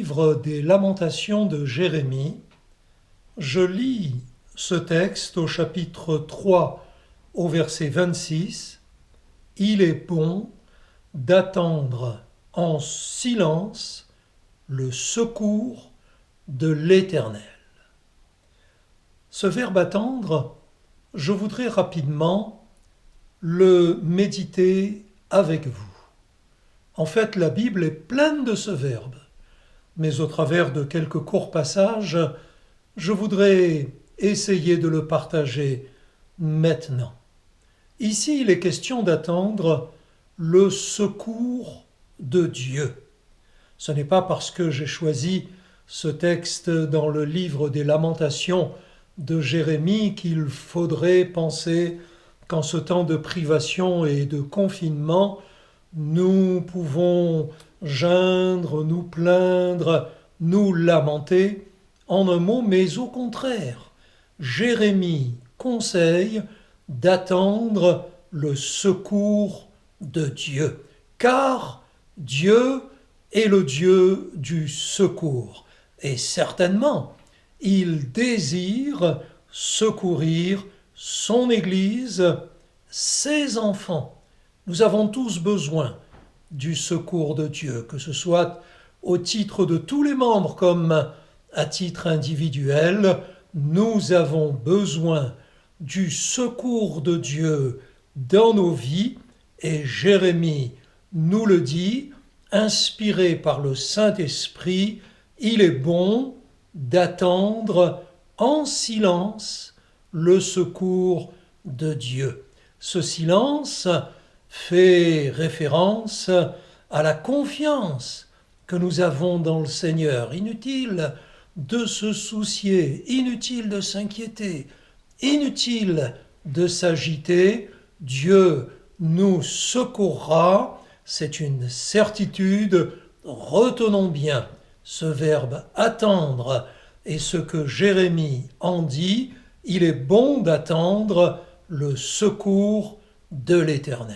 livre des Lamentations de Jérémie, je lis ce texte au chapitre 3 au verset 26. « Il est bon d'attendre en silence le secours de l'Éternel. » Ce verbe attendre, je voudrais rapidement le méditer avec vous. En fait, la Bible est pleine de ce verbe, mais au travers de quelques courts passages, je voudrais essayer de le partager maintenant. Ici, il est question d'attendre le secours de Dieu. Ce n'est pas parce que j'ai choisi ce texte dans le livre des Lamentations de Jérémie qu'il faudrait penser qu'en ce temps de privation et de confinement, nous pouvons geindre, nous plaindre, nous lamenter, en un mot, mais au contraire, Jérémie conseille d'attendre le secours de Dieu, car Dieu est le Dieu du secours, et certainement, il désire secourir son Église, ses enfants. Nous avons tous besoin du secours de Dieu, que ce soit au titre de tous les membres comme à titre individuel. Nous avons besoin du secours de Dieu dans nos vies, et Jérémie nous le dit, inspiré par le Saint-Esprit, il est bon d'attendre en silence le secours de Dieu. Ce silence fait référence à la confiance que nous avons dans le Seigneur. Inutile de se soucier, inutile de s'inquiéter, inutile de s'agiter. Dieu nous secourra, c'est une certitude. Retenons bien ce verbe attendre et ce que Jérémie en dit. Il est bon d'attendre le secours de l'Éternel.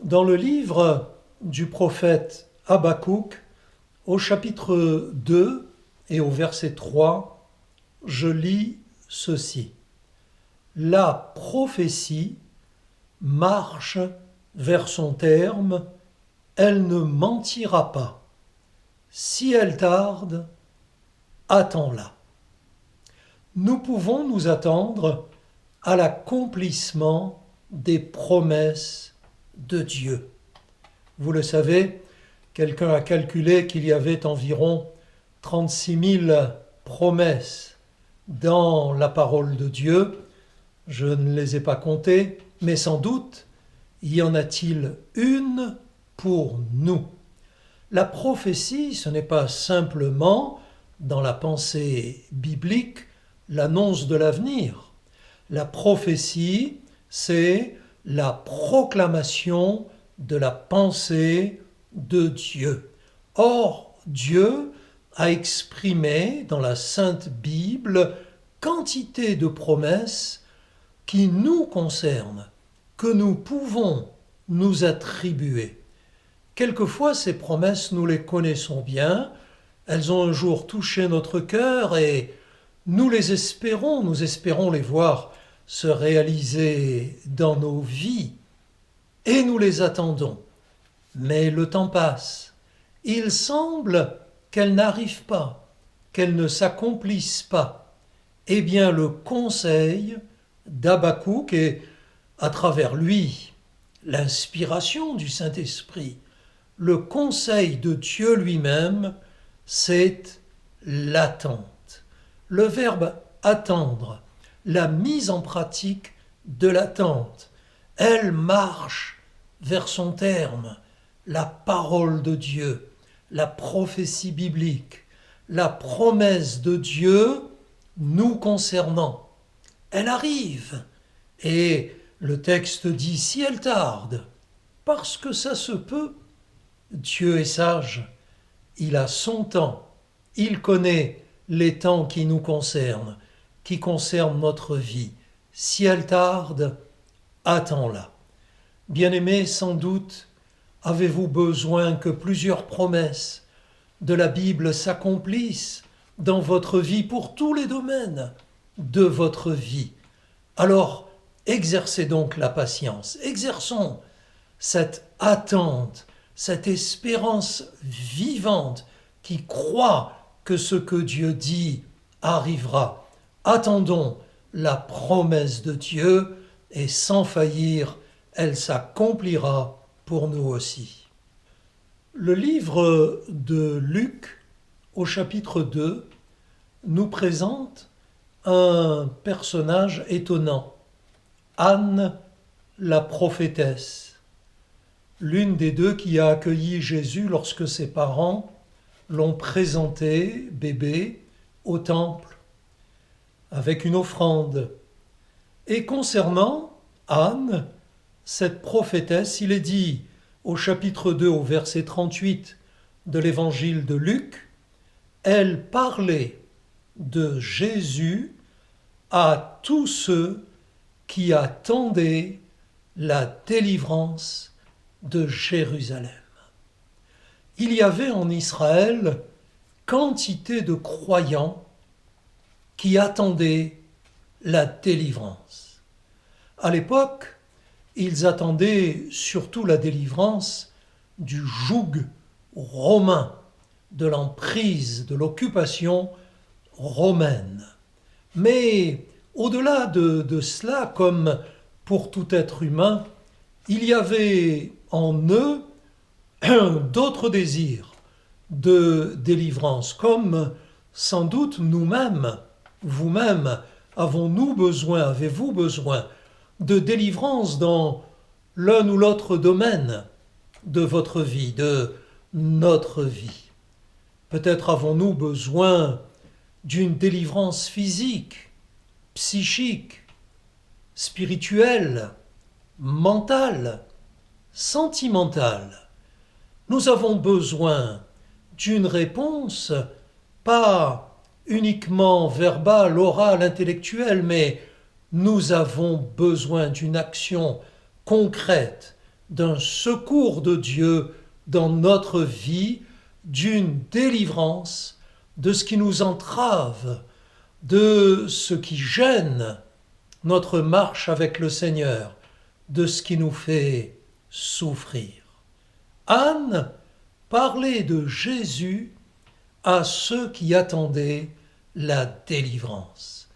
Dans le livre du prophète Habakkuk, au chapitre 2 et au verset 3, je lis ceci. « La prophétie marche vers son terme, elle ne mentira pas. Si elle tarde, attends-la. » Nous pouvons nous attendre à l'accomplissement des promesses de Dieu. Vous le savez, quelqu'un a calculé qu'il y avait environ 36 000 promesses dans la parole de Dieu. Je ne les ai pas comptées, mais sans doute y en a-t-il une pour nous. La prophétie, ce n'est pas simplement, dans la pensée biblique, l'annonce de l'avenir. La prophétie, c'est la proclamation de la pensée de Dieu. Or, Dieu a exprimé dans la Sainte Bible quantité de promesses qui nous concernent, que nous pouvons nous attribuer. Quelquefois, ces promesses, nous les connaissons bien, elles ont un jour touché notre cœur et nous les espérons, nous espérons les voir se réaliser dans nos vies et nous les attendons. Mais le temps passe. Il semble qu'elles n'arrivent pas, qu'elles ne s'accomplissent pas. Eh bien, le conseil d'Habakkuk et à travers lui, l'inspiration du Saint-Esprit, le conseil de Dieu lui-même, c'est l'attente. Le verbe attendre, la mise en pratique de l'attente, elle marche vers son terme. La parole de Dieu, la prophétie biblique, la promesse de Dieu nous concernant, elle arrive. Et le texte dit si elle tarde, parce que ça se peut. Dieu est sage, il a son temps, il connaît les temps qui nous concernent, qui concernent notre vie. Si elle tarde, attends-la. Bien-aimés, sans doute, avez-vous besoin que plusieurs promesses de la Bible s'accomplissent dans votre vie pour tous les domaines de votre vie. Alors, exercez donc la patience, exerçons cette attente, cette espérance vivante qui croit que ce que Dieu dit arrivera. Attendons la promesse de Dieu et sans faillir, elle s'accomplira pour nous aussi. Le livre de Luc, au chapitre 2, nous présente un personnage étonnant, Anne la prophétesse, l'une des deux qui a accueilli Jésus lorsque ses parents l'ont présenté, bébé, au temple, avec une offrande. Et concernant Anne, cette prophétesse, il est dit au chapitre 2, au verset 38 de l'évangile de Luc, elle parlait de Jésus à tous ceux qui attendaient la délivrance de Jérusalem. Il y avait en Israël quantité de croyants qui attendaient la délivrance. À l'époque, ils attendaient surtout la délivrance du joug romain, de l'emprise, de l'occupation romaine. Mais au-delà de cela, comme pour tout être humain, il y avait en eux d'autres désirs de délivrance, comme sans doute nous-mêmes, vous-même, avons-nous besoin, avez-vous besoin de délivrance dans l'un ou l'autre domaine de votre vie, de notre vie. Peut-être avons-nous besoin d'une délivrance physique, psychique, spirituelle, mentale, sentimentale. Nous avons besoin d'une réponse, pas uniquement verbale, orale, intellectuelle, mais nous avons besoin d'une action concrète, d'un secours de Dieu dans notre vie, d'une délivrance de ce qui nous entrave, de ce qui gêne notre marche avec le Seigneur, de ce qui nous fait souffrir. Anne parlait de Jésus à ceux qui attendaient la délivrance.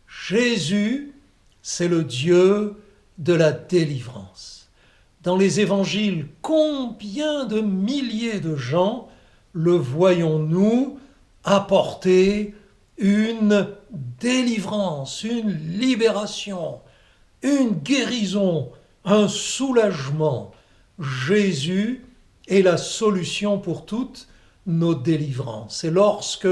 Jésus, c'est le Dieu de la délivrance. Dans les évangiles, combien de milliers de gens le voyons-nous apporter une délivrance, une libération, une guérison, un soulagement. Jésus est la solution pour toutes nos délivrances. Et lorsque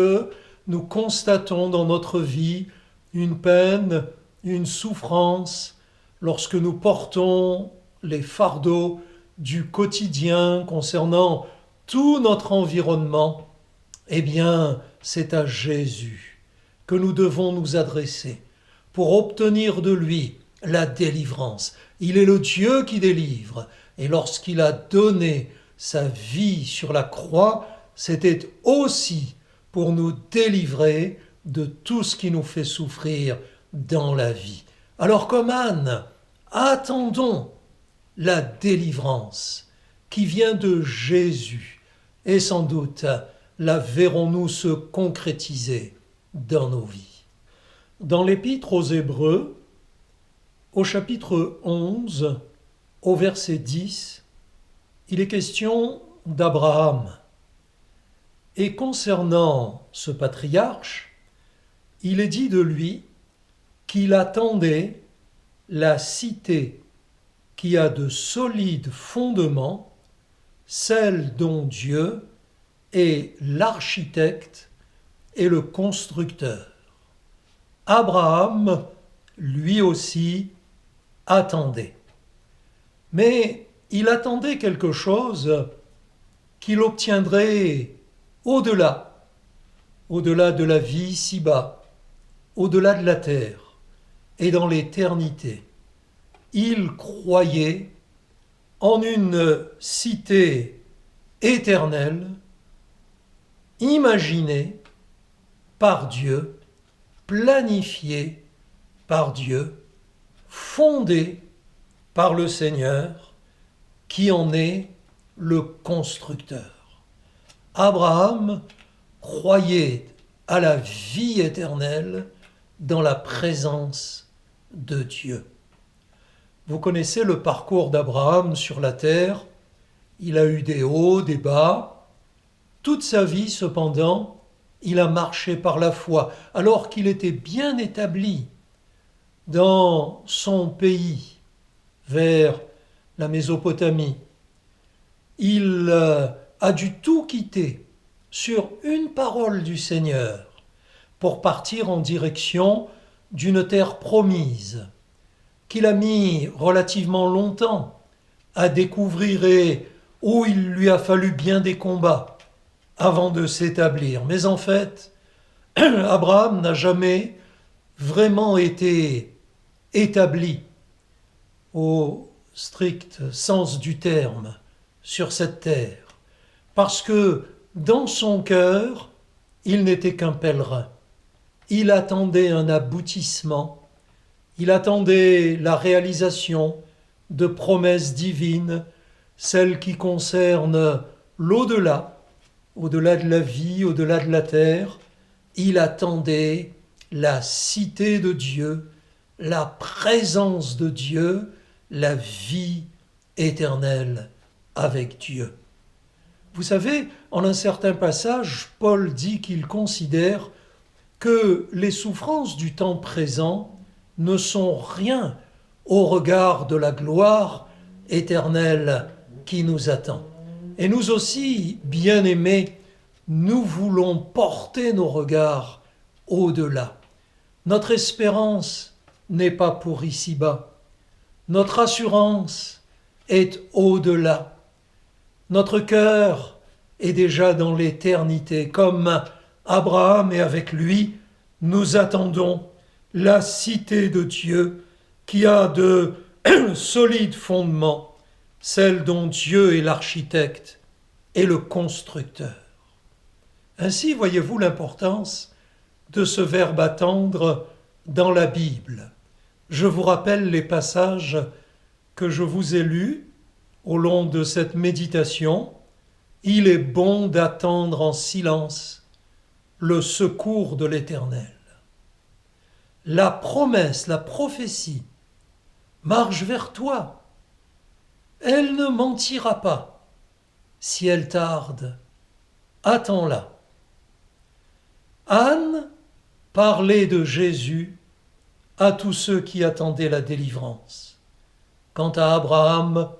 nous constatons dans notre vie une peine, une souffrance, lorsque nous portons les fardeaux du quotidien concernant tout notre environnement, eh bien, c'est à Jésus que nous devons nous adresser pour obtenir de lui la délivrance. Il est le Dieu qui délivre, et lorsqu'il a donné sa vie sur la croix, c'était aussi pour nous délivrer de tout ce qui nous fait souffrir dans la vie. Alors comme Anne, attendons la délivrance qui vient de Jésus, et sans doute la verrons-nous se concrétiser dans nos vies. Dans l'Épître aux Hébreux, au chapitre 11, au verset 10, il est question d'Abraham. Et concernant ce patriarche, il est dit de lui qu'il attendait la cité qui a de solides fondements, celle dont Dieu est l'architecte et le constructeur. Abraham, lui aussi, attendait. Mais il attendait quelque chose qu'il obtiendrait au-delà de la vie ici-bas, au-delà de la terre et dans l'éternité. Il croyait en une cité éternelle imaginé par Dieu, planifié par Dieu, fondé par le Seigneur, qui en est le constructeur. Abraham croyait à la vie éternelle dans la présence de Dieu. Vous connaissez le parcours d'Abraham sur la terre. Il a eu des hauts, des bas. Toute sa vie, cependant, il a marché par la foi, alors qu'il était bien établi dans son pays, vers la Mésopotamie. Il a dû tout quitter sur une parole du Seigneur pour partir en direction d'une terre promise, qu'il a mis relativement longtemps à découvrir et où il lui a fallu bien des combats avant de s'établir. Mais en fait, Abraham n'a jamais vraiment été établi au strict sens du terme sur cette terre, parce que dans son cœur, il n'était qu'un pèlerin. Il attendait un aboutissement, il attendait la réalisation de promesses divines, celles qui concernent l'au-delà, au-delà de la vie, au-delà de la terre. Il attendait la cité de Dieu, la présence de Dieu, la vie éternelle avec Dieu. Vous savez, en un certain passage, Paul dit qu'il considère que les souffrances du temps présent ne sont rien au regard de la gloire éternelle qui nous attend. Et nous aussi, bien-aimés, nous voulons porter nos regards au-delà. Notre espérance n'est pas pour ici-bas. Notre assurance est au-delà. Notre cœur est déjà dans l'éternité. Comme Abraham et avec lui, nous attendons la cité de Dieu qui a de solides fondements, celle dont Dieu est l'architecte et le constructeur. Ainsi, voyez-vous l'importance de ce verbe attendre dans la Bible. Je vous rappelle les passages que je vous ai lus au long de cette méditation. Il est bon d'attendre en silence le secours de l'Éternel. La promesse, la prophétie marche vers toi. Elle ne mentira pas. Si elle tarde, attends-la. Anne parlait de Jésus à tous ceux qui attendaient la délivrance. Quant à Abraham,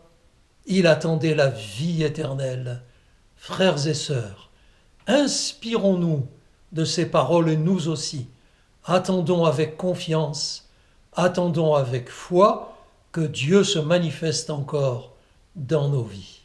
il attendait la vie éternelle. Frères et sœurs, inspirons-nous de ces paroles et nous aussi. Attendons avec confiance, attendons avec foi que Dieu se manifeste encore dans nos vies.